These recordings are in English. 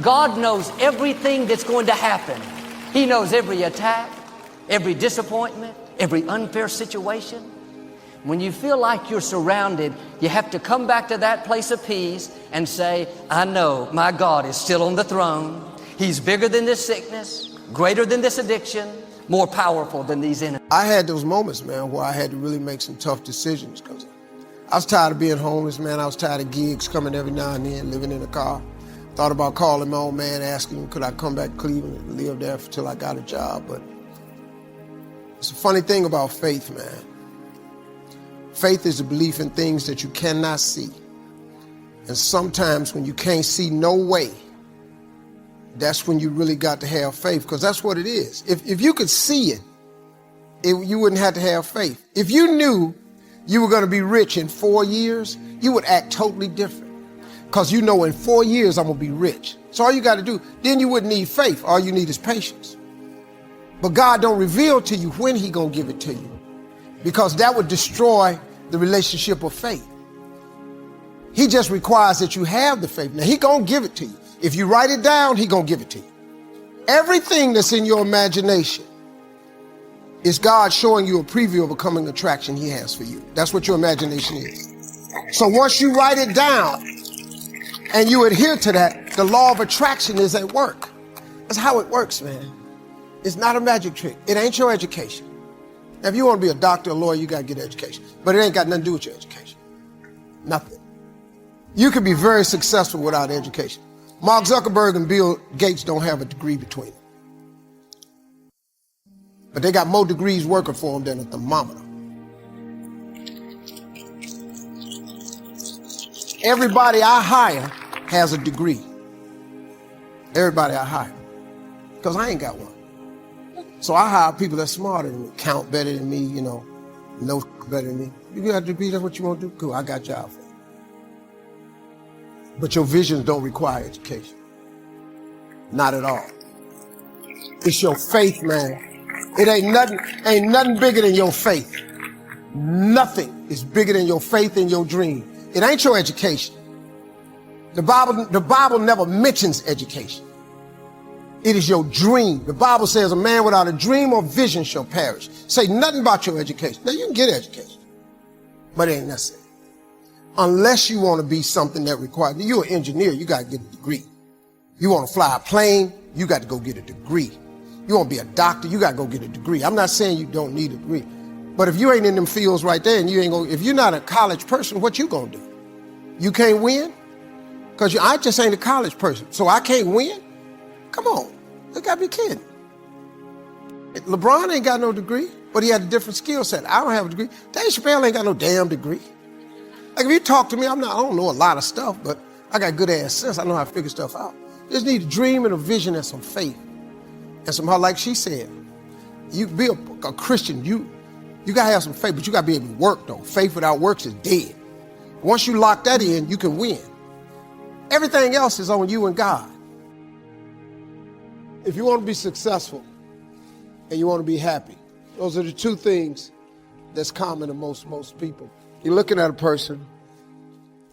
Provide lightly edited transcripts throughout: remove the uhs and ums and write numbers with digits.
God knows everything that's going to happen. He knows every attack, every disappointment, every unfair situation. When you feel like you're surrounded, you have to come back to that place of peace and say, I know my God is still on the throne. He's bigger than this sickness, greater than this addiction, more powerful than these enemies. I had those moments, man, where I had to really make some tough decisions because I was tired of being homeless, man. I was tired of gigs coming every now and then, living in a car. Thought about calling my old man, asking him, could I come back to Cleveland and live there until I got a job? But it's a funny thing about faith, man. Faith is a belief in things that you cannot see. And sometimes when you can't see no way, that's when you really got to have faith, because that's what it is. If you could see it, you wouldn't have to have faith. If you knew you were going to be rich in 4 years, you would act totally different. Because you know in 4 years I'm going to be rich. So all you got to do, then you wouldn't need faith. All you need is patience. But God don't reveal to you when he going to give it to you, because that would destroy the relationship of faith. He just requires that you have the faith. Now he going to give it to you. If you write it down, he going to give it to you. Everything that's in your imagination is God showing you a preview of a coming attraction he has for you. That's what your imagination is. So once you write it down and you adhere to that, the law of attraction is at work. That's how it works, man. It's not a magic trick. It ain't your education. Now, if you want to be a doctor or lawyer, you got to get education. But it ain't got nothing to do with your education. Nothing. You can be very successful without education. Mark Zuckerberg and Bill Gates don't have a degree between them. But they got more degrees working for them than a thermometer. Everybody I hire has a degree. Everybody I hire. Because I ain't got one. So I hire people that's smarter than me, count better than me, know better than me. You got a degree, that's what you want to do? Cool, I got a job for you. But your visions don't require education. Not at all. It's your faith, man. It ain't nothing bigger than your faith. Nothing is bigger than your faith and your dream. It ain't your education. The Bible never mentions education. It is your dream. The Bible says a man without a dream or vision shall perish. Say nothing about your education. Now you can get education, but it ain't necessary. Unless you want to be something that requires, you're an engineer, you got to get a degree. You want to fly a plane, you got to go get a degree. You want to be a doctor, you got to go get a degree. I'm not saying you don't need a degree, but if you ain't in them fields right there and if you're not a college person, what you gonna do? You can't win? Because I just ain't a college person, so I can't win? Come on, you gotta be kidding. LeBron ain't got no degree, but he had a different skill set. I don't have a degree. Dave Chappelle ain't got no damn degree. Like if you talk to me, I don't know a lot of stuff, but I got good ass sense. I know how to figure stuff out. You just need a dream and a vision and some faith. And somehow, like she said, you be a Christian, you gotta have some faith, but you gotta be able to work though. Faith without works is dead. Once you lock that in, you can win. Everything else is on you and God. If you want to be successful and you want to be happy, those are the two things that's common to most people. You're looking at a person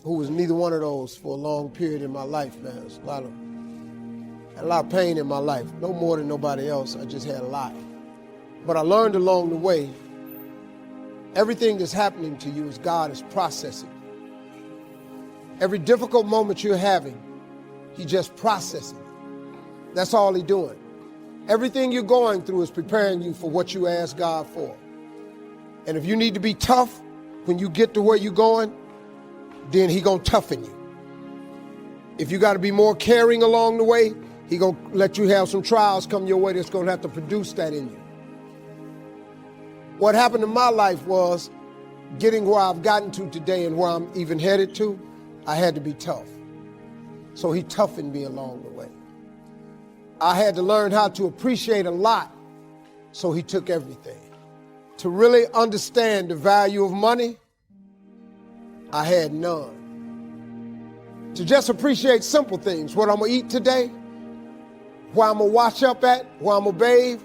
who was neither one of those for a long period in my life, man. There's a lot of pain in my life, no more than nobody else. I just had a lot. But I learned along the way, everything that's happening to you is God is processing. Every difficult moment you're having, he just processing. That's all he's doing. Everything you're going through is preparing you for what you ask God for. And if you need to be tough when you get to where you're going, then he gonna toughen you. If you gotta be more caring along the way, he gonna let you have some trials come your way that's gonna have to produce that in you. What happened in my life was getting where I've gotten to today and where I'm even headed to, I had to be tough. So he toughened me along the way. I had to learn how to appreciate a lot, so he took everything. To really understand the value of money, I had none. To just appreciate simple things, what I'm gonna eat today, where I'm gonna wash up at, where I'm gonna bathe.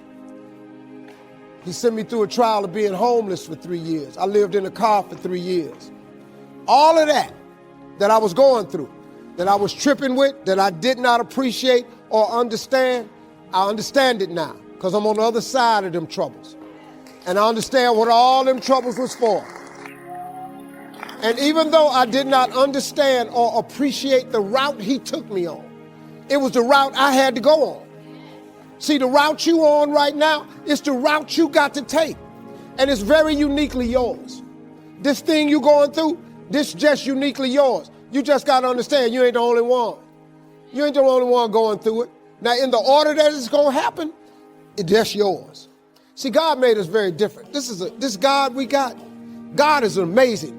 He sent me through a trial of being homeless for 3 years. I lived in a car for 3 years. All of that I was going through, that I was tripping with, that I did not appreciate or understand, I understand it now because I'm on the other side of them troubles. And I understand what all them troubles was for. And even though I did not understand or appreciate the route he took me on, it was the route I had to go on. See, the route you on right now is the route you got to take. And it's very uniquely yours. This thing you going through, this just uniquely yours. You just got to understand you ain't the only one. You ain't the only one going through it. Now, in the order that it's going to happen, that's yours. See, God made us very different. This God we got, God is amazing.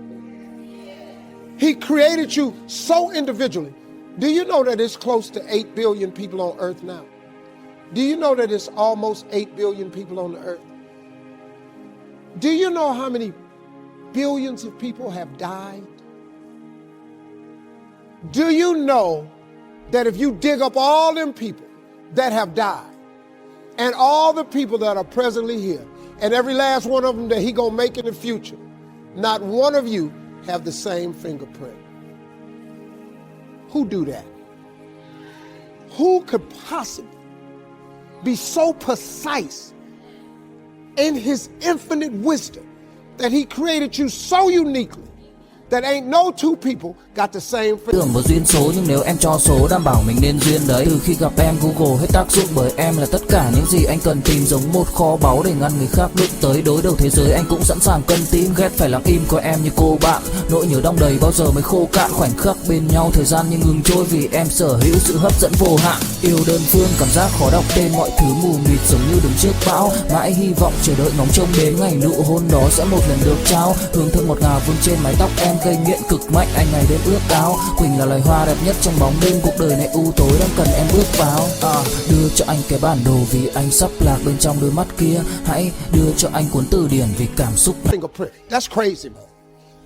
He created you so individually. Do you know that it's close to 8 billion people on earth now? Do you know that it's almost 8 billion people on the earth? Do you know how many billions of people have died? Do you know that if you dig up all them people that have died and all the people that are presently here and every last one of them that he gonna make in the future, not one of you have the same fingerprint? Who do that? Who could possibly be so precise in his infinite wisdom that he created you so uniquely that ain't no two people got the same Tưởng một duyên số nhưng nếu em cho số đảm bảo mình nên duyên đấy. Từ khi gặp em Google hết tác dụng bởi em là tất cả những gì anh cần tìm, giống một kho báu để ngăn người khác đụng tới. Đối đầu thế giới anh cũng sẵn sàng cân tím, ghét phải lặng im có em như cô bạn. Nỗi nhớ đong đầy bao giờ mới khô cạn, khoảnh khắc bên nhau thời gian như ngừng trôi vì em sở hữu sự hấp dẫn vô hạn. Yêu đơn phương cảm giác khó đọc tên, mọi thứ mù mịt giống như đứng trước bão. Mãi hy vọng chờ đợi ngóng trông đến ngày nụ hôn đó sẽ một lần được trao. Hương thơm ngọt ngào vương trên mái tóc em gây nghiện cực mạnh, anh ngày đêm ước áo. Quỳnh là loài hoa đẹp nhất trong bóng đêm, cuộc đời này u tối đang cần em bước vào. Đưa cho anh cái bản đồ vì anh sắp lạc bên trong đôi mắt kia. Hãy đưa cho anh cuốn từ điển vì cảm xúc này. That's crazy, man.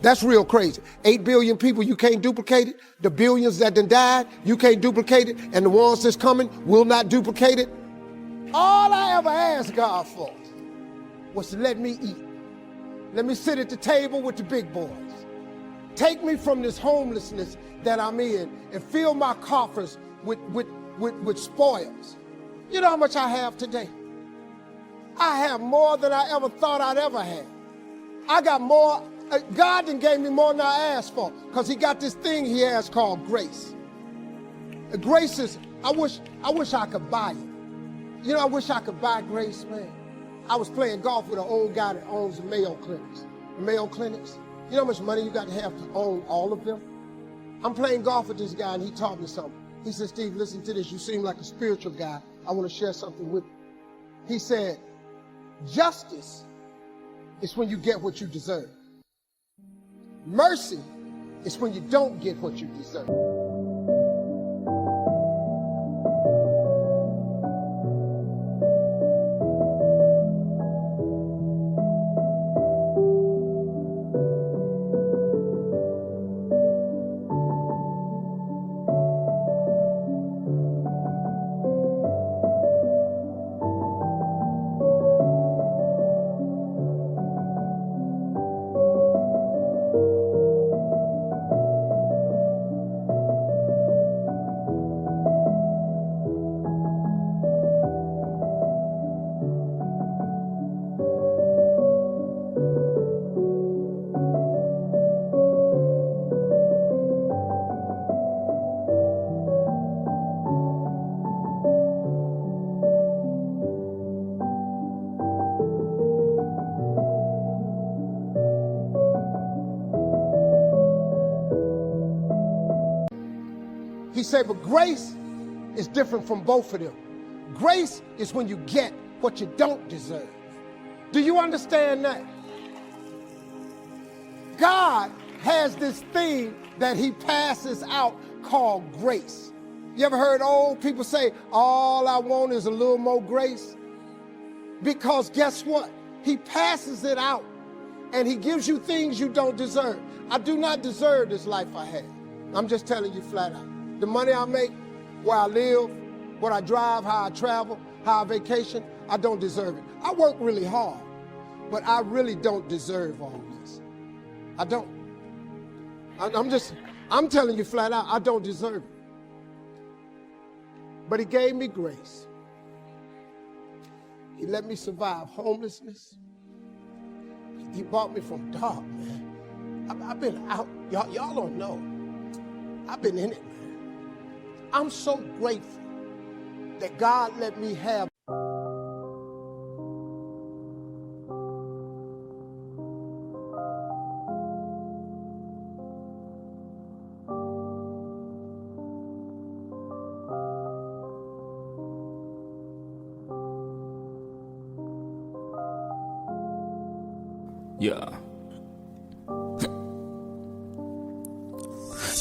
That's real crazy. 8 billion people, you can't duplicate it. The billions that done died, you can't duplicate it. And the ones that's coming will not duplicate it. All I ever asked God for was to let me eat. Let me sit at the table with the big boys. Take me from this homelessness that I'm in and fill my coffers with spoils. You know how much I have today? I have more than I ever thought I'd ever have. I got more. God done gave me more than I asked for because he got this thing he has called grace. Grace is, I wish I could buy it. You know, I wish I could buy grace, man. I was playing golf with an old guy that owns Mayo Clinics. Mayo Clinics. You know how much money you got to own all of them? I'm playing golf with this guy and he taught me something. He said, Steve, listen to this. You seem like a spiritual guy. I want to share something with you. He said, justice is when you get what you deserve. Mercy is when you don't get what you deserve. He said, but grace is different from both of them. Grace is when you get what you don't deserve. Do you understand that? God has this thing that he passes out called grace. You ever heard old people say, all I want is a little more grace? Because guess what? He passes it out and he gives you things you don't deserve. I do not deserve this life I have. I'm just telling you flat out. The money I make, where I live, what I drive, how I travel, how I vacation, I don't deserve it. I work really hard, but I really don't deserve all this. I don't. I'm just I'm telling you flat out, I don't deserve it. But he gave me grace. He let me survive homelessness. He brought me from dark, man. I've been out. Y'all don't know. I've been in it, man. I'm so grateful that God let me have. Yeah.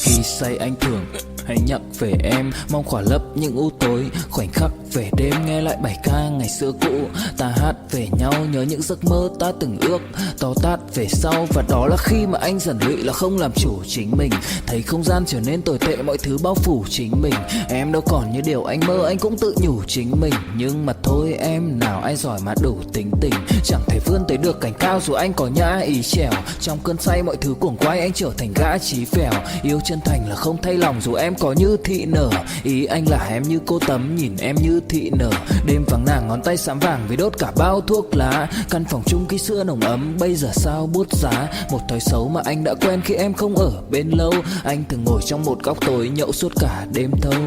Khi say anh thường hay nhắc về em, mong khỏa lấp những u tối khoảnh khắc về đêm. Nghe lại bài ca ngày xưa cũ, ta hát về nhau, nhớ những giấc mơ ta từng ước, to tát về sau. Và đó là khi mà anh dần lụy là không làm chủ chính mình, thấy không gian trở nên tồi tệ, mọi thứ bao phủ chính mình. Em đâu còn như điều anh mơ, anh cũng tự nhủ chính mình. Nhưng mà thôi em, nào ai giỏi mà đủ tính tình, chẳng thể vươn tới được cảnh cao dù anh có nhã ý trèo. Trong cơn say mọi thứ cuồng quay, anh trở thành gã chí phèo. Yêu chân thành là không thay lòng dù em có như thị nở. Ý anh là em như cô Tấm, nhìn em như thị nở. Đêm vắng nàng ngón tay xám vàng vì đốt cả bao thuốc lá. Căn phòng chung khi xưa nồng ấm, bây giờ sao bút giá. Một thói xấu mà anh đã quen khi em không ở bên lâu. Anh thường ngồi trong một góc tối nhậu suốt cả đêm thâu.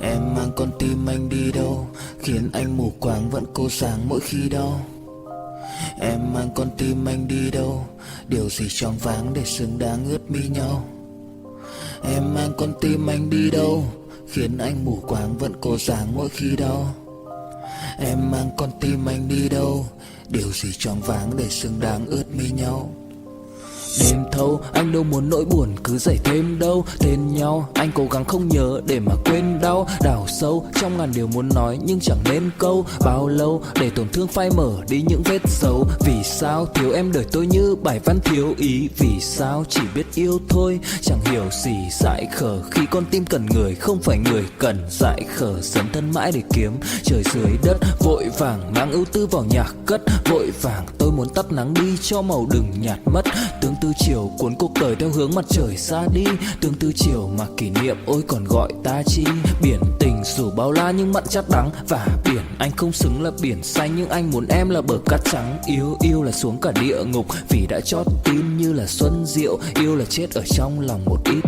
Em mang con tim anh đi đâu, khiến anh mù quáng vẫn cố sáng mỗi khi đau. Em mang con tim anh đi đâu, điều gì choáng váng để xứng đáng ướt mi nhau. Em mang con tim anh đi đâu, khiến anh mù quáng vẫn cố dáng mỗi khi đau. Em mang con tim anh đi đâu, điều gì choáng váng để xứng đáng ướt mi nhau. Đêm thâu anh đâu muốn nỗi buồn cứ dậy thêm đâu. Tên nhau anh cố gắng không nhớ để mà quên đau. Đào sâu trong ngàn điều muốn nói nhưng chẳng nên câu. Bao lâu để tổn thương phai mở đi những vết dấu. Vì sao thiếu em đời tôi như bài văn thiếu ý. Vì sao chỉ biết yêu thôi chẳng hiểu gì dại khờ. Khi con tim cần người không phải người cần dại khờ. Dấn thân mãi để kiếm trời dưới đất. Vội vàng mang ưu tư vào nhạc cất. Vội vàng tôi muốn tắt nắng đi cho màu đừng nhạt mất. Tương tư chiều cuốn cuộc đời theo hướng mặt trời xa đi. Tương tư chiều mà kỷ niệm ôi còn gọi ta chi. Biển tình dù bao la nhưng mặn chát đắng. Và biển anh không xứng là biển xanh, nhưng anh muốn em là bờ cát trắng. Yêu là xuống cả địa ngục vì đã chót tin như là xuân diệu. Yêu là chết ở trong lòng một ít.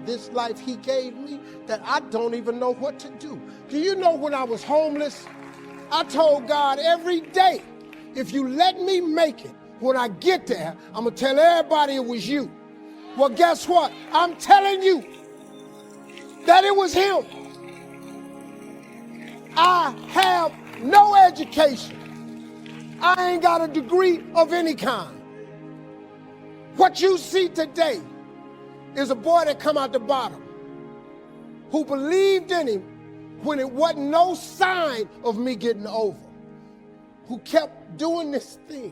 This life he gave me that I don't even know what to do. Do you know when I was homeless, I told God every day, if you let me make it, when I get there, I'm gonna tell everybody it was you. Well, guess what? I'm telling you that it was him. I have no education. I ain't got a degree of any kind. What you see today is a boy that come out the bottom who believed in him when it wasn't no sign of me getting over, who kept doing this thing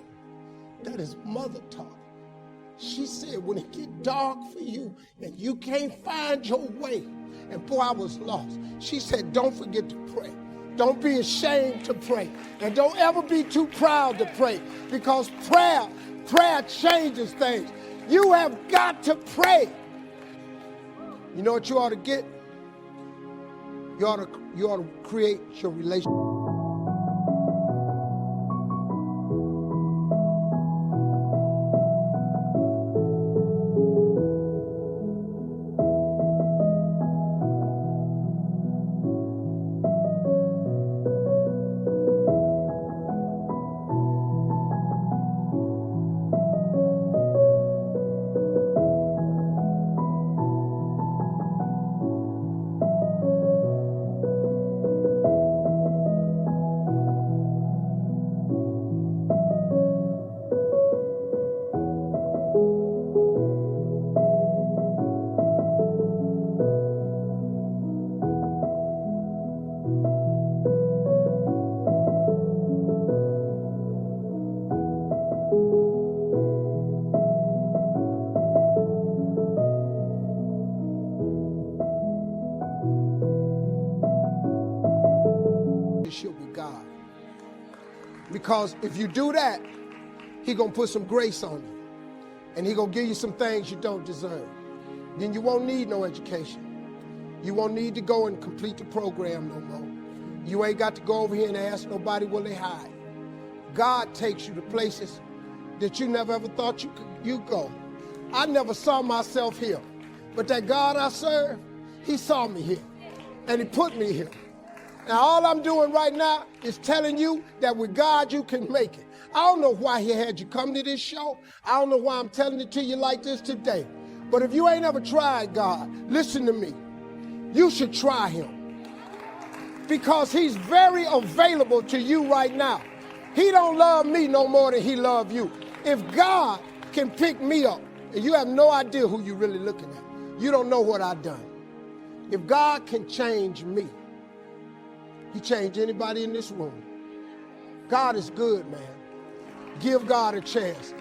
that his mother taught. She said, when it get dark for you and you can't find your way, and boy, I was lost. She said, don't forget to pray. Don't be ashamed to pray. And don't ever be too proud to pray, because prayer changes things. You have got to pray. You know what you ought to get? You ought to create your relationship. Because if you do that, he gonna put some grace on you. And he gonna give you some things you don't deserve. Then you won't need no education. You won't need to go and complete the program no more. You ain't got to go over here and ask nobody where they hide. God takes you to places that you never ever thought you go. I never saw myself here. But that God I serve, he saw me here. And he put me here. Now all I'm doing right now is telling you that with God you can make it. I don't know why he had you come to this show. I don't know why I'm telling it to you like this today. But if you ain't ever tried God, listen to me. You should try him. Because he's very available to you right now. He don't love me no more than he love you. If God can pick me up, and you have no idea who you're really looking at. You don't know what I've done. If God can change me, he changed anybody in this room. God is good, man. Give God a chance.